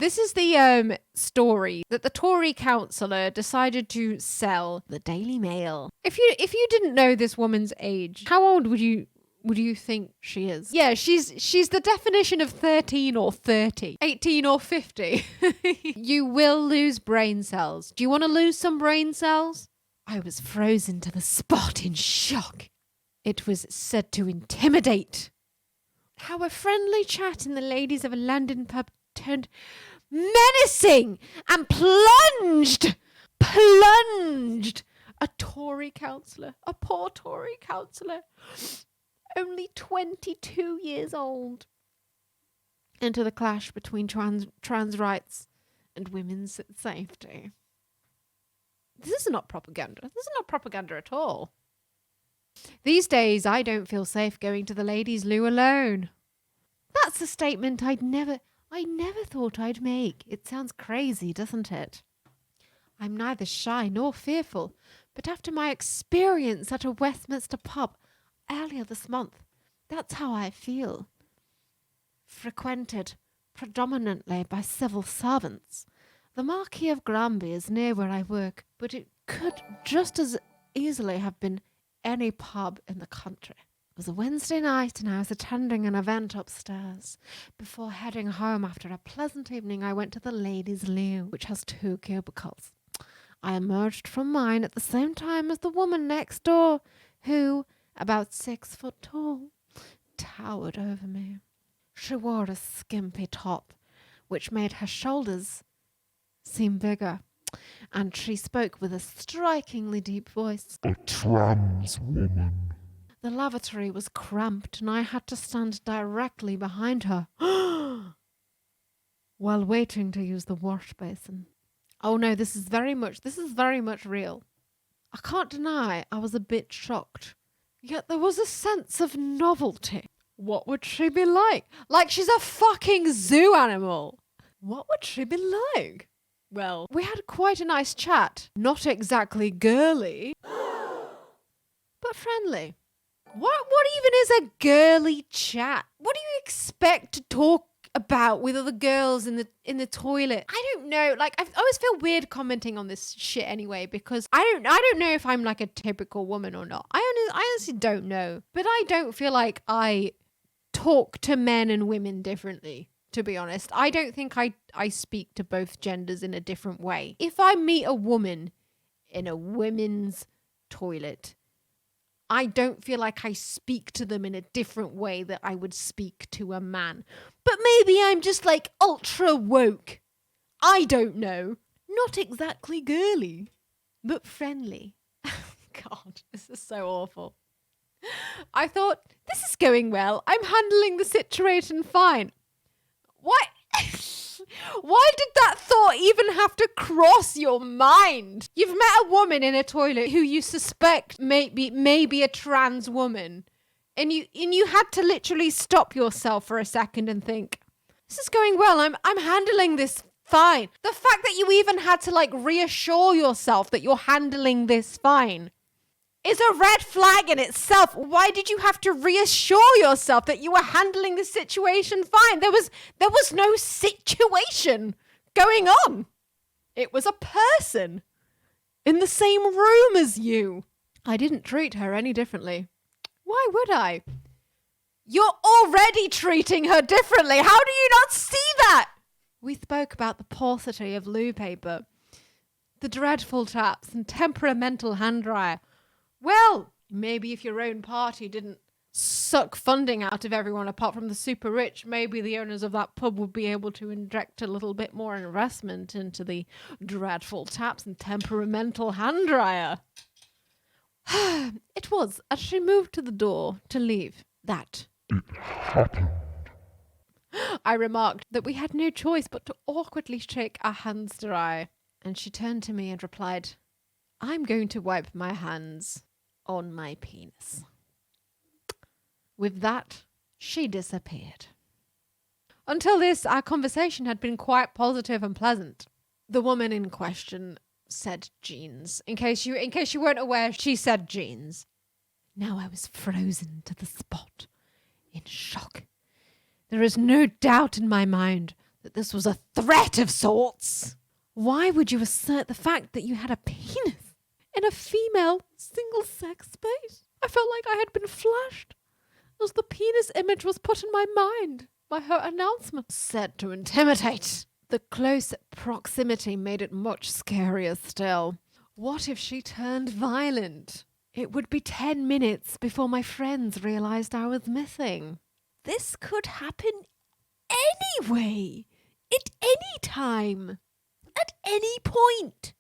this is the story that the Tory councillor decided to sell the Daily Mail. If you didn't know this woman's age, how old would you think she is? Yeah, she's the definition of 13 or 30. 18 or 50. You will lose brain cells. Do you want to lose some brain cells? I was frozen to the spot in shock. It was said to intimidate. How a friendly chat in the ladies of a London pub turned menacing and plunged a Tory councillor, a poor Tory councillor, only 22 years old, into the clash between trans rights and women's safety. This is not propaganda. This is not propaganda at all. These days, I don't feel safe going to the ladies' loo alone. That's a statement I never thought I'd make. It sounds crazy, doesn't it? I'm neither shy nor fearful, but after my experience at a Westminster pub earlier this month, that's how I feel. Frequented predominantly by civil servants. The Marquis of Granby is near where I work, but it could just as easily have been any pub in the country. It was a Wednesday night and I was attending an event upstairs. Before heading home after a pleasant evening, I went to the ladies' loo, which has 2 cubicles. I emerged from mine at the same time as the woman next door, who, about 6 foot tall, towered over me. She wore a skimpy top, which made her shoulders seem bigger, and she spoke with a strikingly deep voice. A trans woman. The lavatory was cramped, and I had to stand directly behind her while waiting to use the wash basin. Oh no, this is very much real. I can't deny I was a bit shocked, yet there was a sense of novelty. What would she be like? Like she's a fucking zoo animal. What would she be like? Well, we had quite a nice chat. Not exactly girly, but friendly. What even is a girly chat? What do you expect to talk about with other girls in the toilet? I don't know. Like, I always feel weird commenting on this shit anyway, because I don't know if I'm like a typical woman or not. I honestly don't know. But I don't feel like I talk to men and women differently, to be honest. I don't think I speak to both genders in a different way. If I meet a woman in a women's toilet, I don't feel like I speak to them in a different way that I would speak to a man. But maybe I'm just like ultra woke. I don't know. Not exactly girly, but friendly. God, this is so awful. I thought, this is going well. I'm handling the situation fine. What? Why did that thought even have to cross your mind? You've met a woman in a toilet who you suspect may be a trans woman, and you had to literally stop yourself for a second and think, this is going well. I'm handling this fine. The fact that you even had to like reassure yourself that you're handling this fine is a red flag in itself. Why did you have to reassure yourself that you were handling the situation fine? There was no situation going on. It was a person in the same room as you. I didn't treat her any differently. Why would I? You're already treating her differently. How do you not see that? We spoke about the paucity of loo paper, the dreadful taps and temperamental hand dryer. Well, maybe if your own party didn't suck funding out of everyone apart from the super rich, maybe the owners of that pub would be able to inject a little bit more investment into the dreadful taps and temperamental hand dryer. It was as she moved to the door to leave that It happened. I remarked that we had no choice but to awkwardly shake our hands dry, and she turned to me and replied, I'm going to wipe my hands on my penis. With that, she disappeared. Until this, our conversation had been quite positive and pleasant. The woman in question said jeans. In case you weren't aware, she said jeans. Now I was frozen to the spot in shock. There is no doubt in my mind that this was a threat of sorts. Why would you assert the fact that you had a penis in a female single-sex space? I felt like I had been flashed as the penis image was put in my mind by her announcement. Said to intimidate. The close proximity made it much scarier still. What if she turned violent? It would be 10 minutes before my friends realised I was missing. This could happen anyway, at any time, at any point.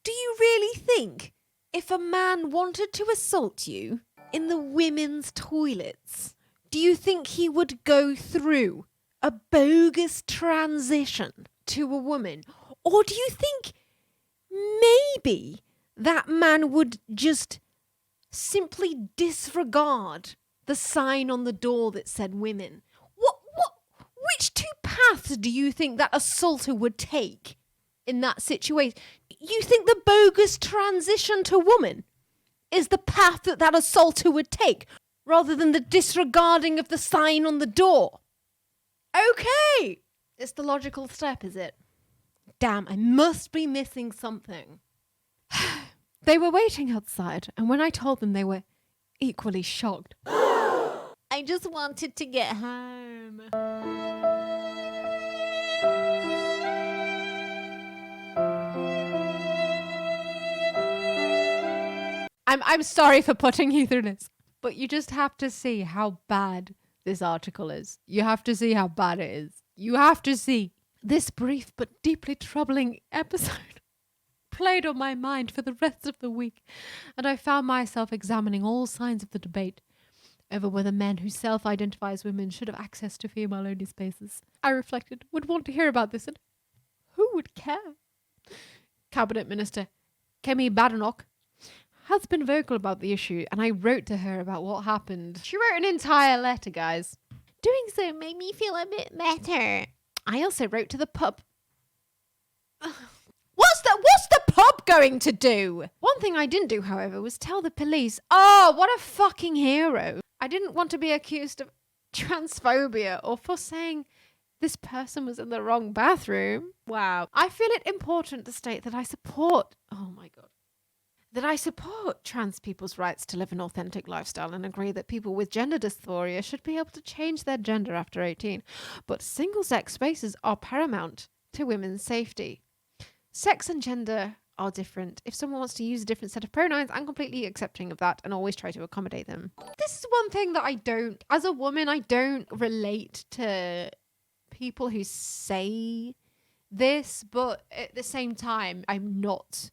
Do you really think if a man wanted to assault you in the women's toilets, do you think he would go through a bogus transition to a woman? Or do you think maybe that man would just simply disregard the sign on the door that said women? Which two paths do you think that assaulter would take in that situation? You think the bogus transition to woman is the path that that assaulter would take, rather than the disregarding of the sign on the door? Okay! It's the logical step, is it? Damn, I must be missing something. They were waiting outside, and when I told them, they were equally shocked. I just wanted to get home. I'm sorry for putting you through this, but you just have to see how bad this article is. You have to see how bad it is. You have to see. This brief but deeply troubling episode played on my mind for the rest of the week, and I found myself examining all sides of the debate over whether men who self-identify as women should have access to female-only spaces. I reflected, would want to hear about this, and who would care? Cabinet Minister Kemi Badenoch has been vocal about the issue, and I wrote to her about what happened. She wrote an entire letter, guys. Doing so made me feel a bit better. I also wrote to the pub. What's the pub going to do? One thing I didn't do, however, was tell the police. Oh, what a fucking hero. I didn't want to be accused of transphobia or for saying this person was in the wrong bathroom. Wow. I feel it important to state that I support trans people's rights to live an authentic lifestyle and agree that people with gender dysphoria should be able to change their gender after 18. But single-sex spaces are paramount to women's safety. Sex and gender are different. If someone wants to use a different set of pronouns, I'm completely accepting of that and always try to accommodate them. This is one thing that as a woman, I don't relate to people who say this, but at the same time, I'm not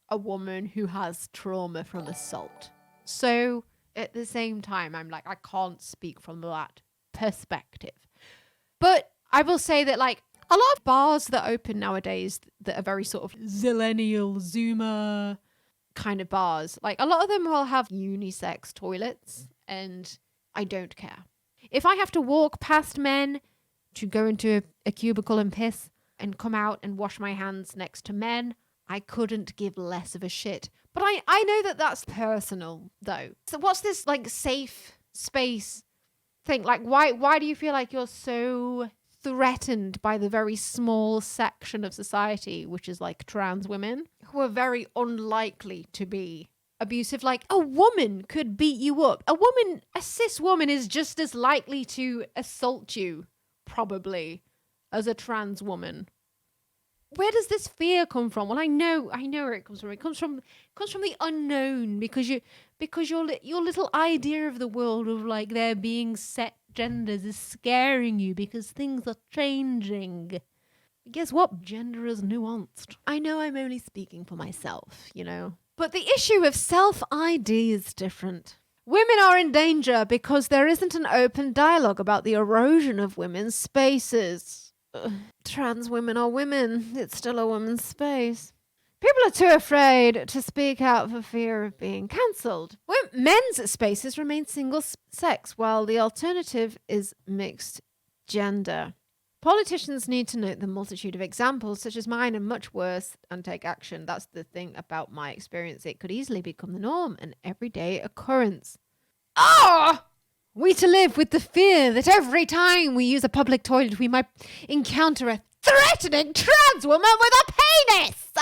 a woman who has trauma from assault. So at the same time, I'm like, I can't speak from that perspective. But I will say that, like, a lot of bars that open nowadays that are very sort of zillennial, zoomer kind of bars, like, a lot of them will have unisex toilets, and I don't care. If I have to walk past men to go into a cubicle and piss and come out and wash my hands next to men, I couldn't give less of a shit. But I know that that's personal, though. So what's this, like, safe space thing? Like, why do you feel like you're so threatened by the very small section of society, which is, like, trans women, who are very unlikely to be abusive? Like, a woman could beat you up. A cis woman is just as likely to assault you, probably, as a trans woman. Where does this fear come from? Well, I know where it comes from. It comes from the unknown, because your little idea of the world of, like, there being set genders is scaring you because things are changing. But guess what? Gender is nuanced. I know I'm only speaking for myself, you know. But the issue of self-ID is different. Women are in danger because there isn't an open dialogue about the erosion of women's spaces. Trans women are women. It's still a woman's space. People are too afraid to speak out for fear of being cancelled. Men's spaces remain single sex, while the alternative is mixed gender. Politicians need to note the multitude of examples, such as mine, and much worse, and take action. That's the thing about my experience. It could easily become the norm, an everyday occurrence. Ah! We to live with the fear that every time we use a public toilet, we might encounter a threatening trans woman with a penis.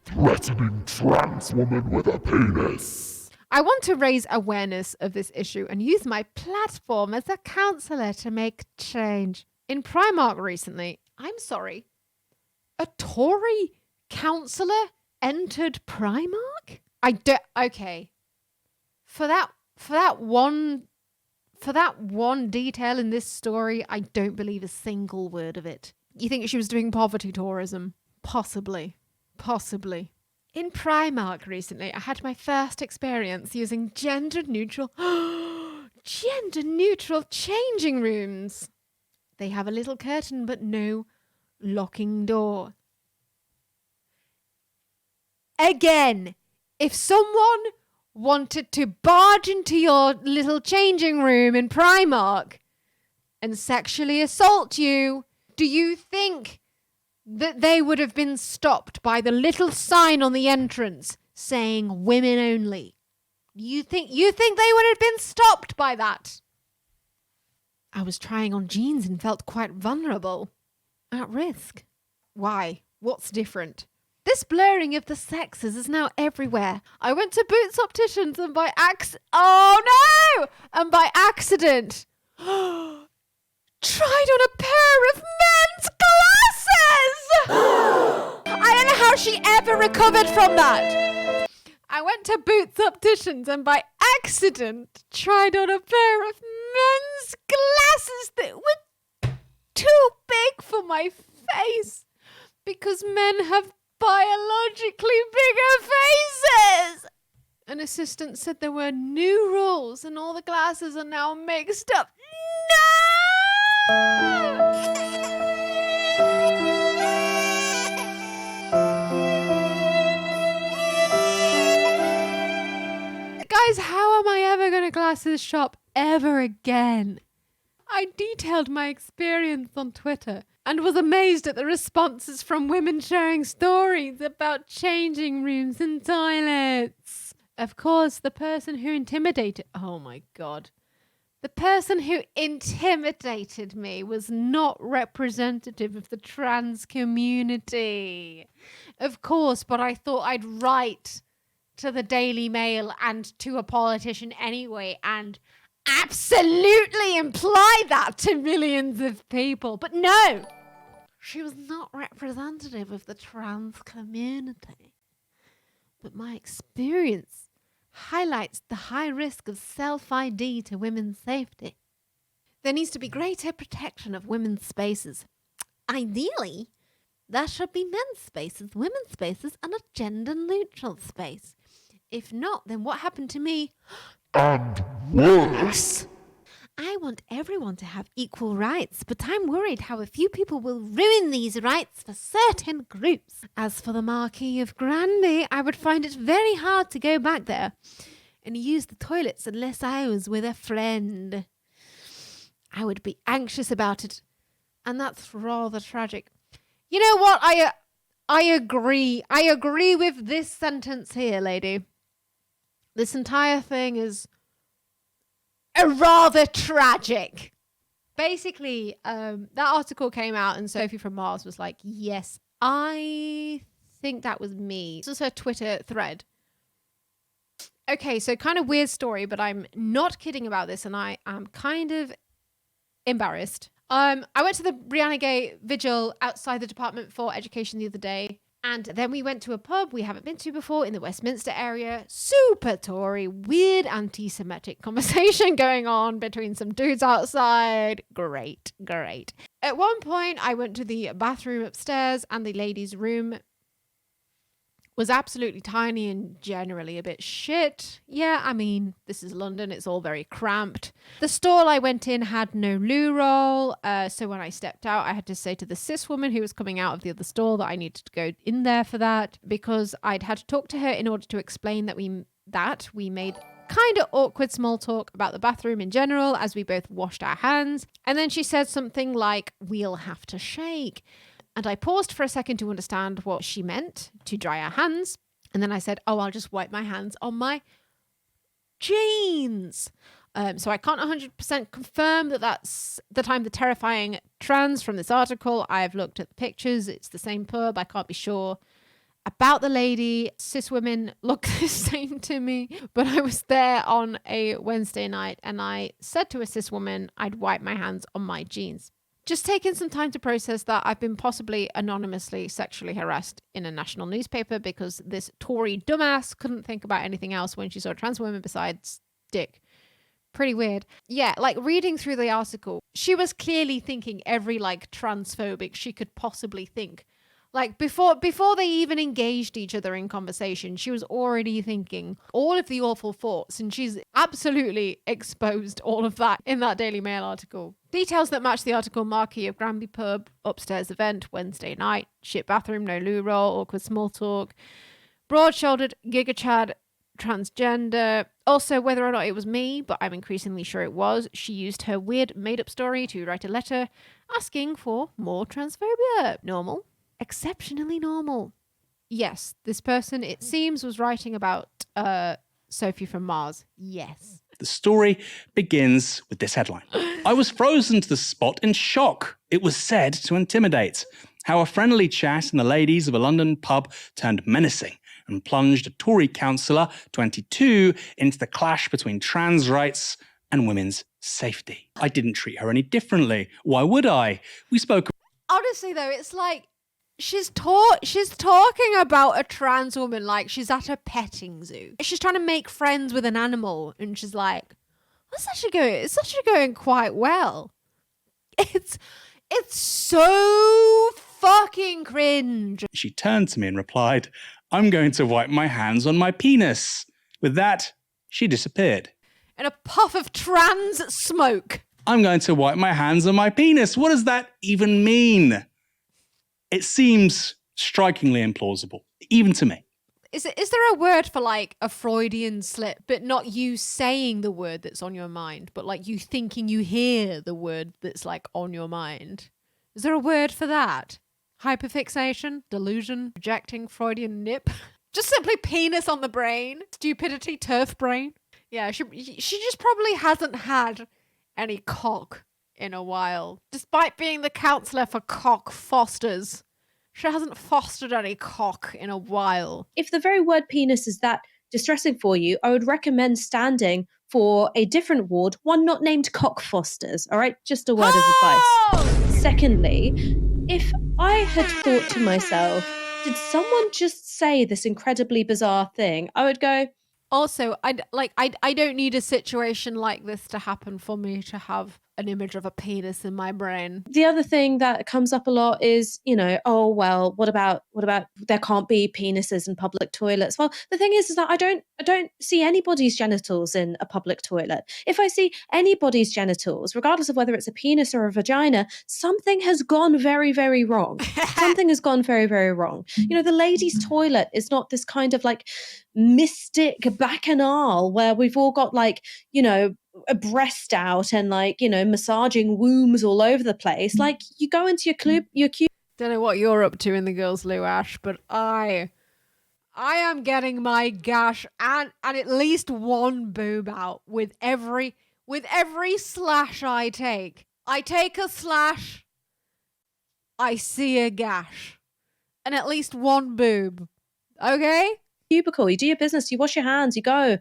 Threatening trans woman with a penis. I want to raise awareness of this issue and use my platform as a counsellor to make change. In Primark recently, I'm sorry, a Tory counsellor entered Primark? Okay. For that one detail in this story, I don't believe a single word of it. You think she was doing poverty tourism? Possibly. In Primark recently, I had my first experience using gender-neutral changing rooms. They have a little curtain, but no locking door. Again, if someone wanted to barge into your little changing room in Primark and sexually assault you, do you think that they would have been stopped by the little sign on the entrance saying women only? You think they would have been stopped by that? I was trying on jeans and felt quite vulnerable. At risk. Why? What's different? This blurring of the sexes is now everywhere. I went to Boots Opticians and by accident tried on a pair of men's glasses! I don't know how she ever recovered from that. I went to Boots Opticians and by accident tried on a pair of men's glasses that were too big for my face because men have biologically bigger faces. An assistant said there were new rules and all the glasses are now mixed up. No! Guys, how am I ever going to glasses shop ever again? I detailed my experience on Twitter and was amazed at the responses from women sharing stories about changing rooms and toilets. Of course, the person who intimidated me was not representative of the trans community. Of course, but I thought I'd write to the Daily Mail and to a politician anyway and absolutely imply that to millions of people. But no, she was not representative of the trans community. But my experience highlights the high risk of self-ID to women's safety. There needs to be greater protection of women's spaces. Ideally, there should be men's spaces, women's spaces, and a gender-neutral space. If not, then what happened to me? And worse. I want everyone to have equal rights, but I'm worried how a few people will ruin these rights for certain groups. As for the Marquis of Granby, I would find it very hard to go back there and use the toilets unless I was with a friend. I would be anxious about it, and that's rather tragic. You know what? I agree. I agree with this sentence here, lady. This entire thing is rather tragic. Basically, that article came out and Sophie from Mars was like, yes, I think that was me. This was her Twitter thread. Okay, so kind of weird story, but I'm not kidding about this and I am kind of embarrassed. I went to the Brianna Gay vigil outside the Department for Education the other day. And then we went to a pub we haven't been to before in the Westminster area. Super Tory, weird anti-Semitic conversation going on between some dudes outside. Great. At one point, I went to the bathroom upstairs and the ladies' room was absolutely tiny and generally a bit shit. Yeah, I mean, this is London. It's all very cramped. The stall I went in had no loo roll. So when I stepped out, I had to say to the cis woman who was coming out of the other stall that I needed to go in there for that because I'd had to talk to her in order to explain that we made kind of awkward small talk about the bathroom in general as we both washed our hands. And then she said something like, "We'll have to shake." And I paused for a second to understand what she meant, to dry our hands. And then I said, "Oh, I'll just wipe my hands on my jeans." So I can't 100% confirm that that's that I'm the terrifying trans from this article. I've looked at the pictures. It's the same pub. I can't be sure about the lady. Cis women look the same to me. But I was there on a Wednesday night and I said to a cis woman I'd wipe my hands on my jeans. Just taking some time to process that I've been possibly anonymously sexually harassed in a national newspaper because this Tory dumbass couldn't think about anything else when she saw a trans woman besides dick. Pretty weird. Yeah, like reading through the article, she was clearly thinking every like transphobic she could possibly think. Like before they even engaged each other in conversation, she was already thinking all of the awful thoughts, and she's absolutely exposed all of that in that Daily Mail article. Details that match the article: marquee of Granby pub, upstairs event, Wednesday night, shit bathroom, no loo roll, awkward small talk, broad-shouldered, giga chad, transgender. Also, whether or not it was me, but I'm increasingly sure it was, she used her weird made-up story to write a letter asking for more transphobia. Normal. Exceptionally normal. Yes, this person, it seems, was writing about Sophie from Mars. Yes. The story begins with this headline. I was frozen to the spot in shock. It was said to intimidate. How a friendly chat in the ladies of a London pub turned menacing and plunged a Tory councillor, 22, into the clash between trans rights and women's safety. I didn't treat her any differently. Why would I? We spoke. Honestly, though, it's like she's talking about a trans woman like she's at a petting zoo. She's trying to make friends with an animal, and she's like, "It's actually going quite well." It's so fucking cringe. She turned to me and replied, I'm going to wipe my hands on my penis. With that, she disappeared. In a puff of trans smoke. I'm going to wipe my hands on my penis. What does that even mean? It seems strikingly implausible, even to me. Is there a word for like a Freudian slip, but not you saying the word that's on your mind, but like you thinking you hear the word that's like on your mind? Is there a word for that? Hyperfixation, delusion, projecting, Freudian nip, just simply penis on the brain, stupidity, turf brain. Yeah, she just probably hasn't had any cock in a while, despite being the counsellor for cock fosters. She hasn't fostered any cock in a while. If the very word penis is that distressing for you, I would recommend standing for a different ward, one not named cock fosters, all right? Just a word of advice. Secondly, if I had thought to myself, did someone just say this incredibly bizarre thing? I would go... Also, I don't need a situation like this to happen for me to have an image of a penis in my brain. The other thing that comes up a lot is, oh, well, what about there can't be penises in public toilets? Well, the thing is that I don't see anybody's genitals in a public toilet. If I see anybody's genitals, regardless of whether it's a penis or a vagina, something has gone very, very wrong. Something has gone very, very wrong. The ladies' toilet is not this kind of like mystic bacchanal where we've all got like, a breast out and like, massaging wombs all over the place. Like you go into your cube. Don't know what you're up to in the girls' loo, Ash, but I am getting my gash and at least one boob out with every slash I take. I take a slash, I see a gash, and at least one boob. Okay? Cubicle, you do your business, you wash your hands, you go.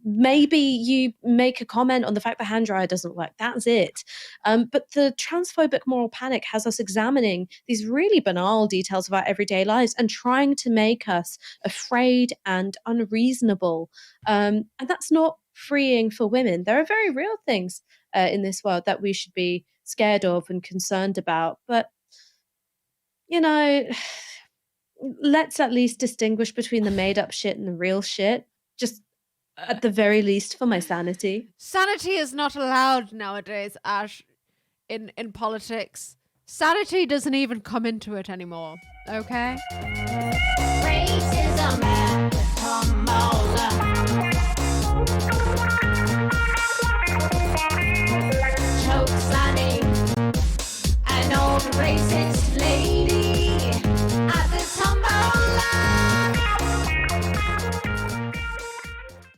Maybe you make a comment on the fact the hand dryer doesn't work. That's it. But the transphobic moral panic has us examining these really banal details of our everyday lives and trying to make us afraid and unreasonable. And that's not freeing for women. There are very real things in this world that we should be scared of and concerned about. But, let's at least distinguish between the made-up shit and the real shit. Just at the very least for my sanity. Sanity is not allowed nowadays, Ash, in politics. Sanity doesn't even come into it anymore, okay? Racism.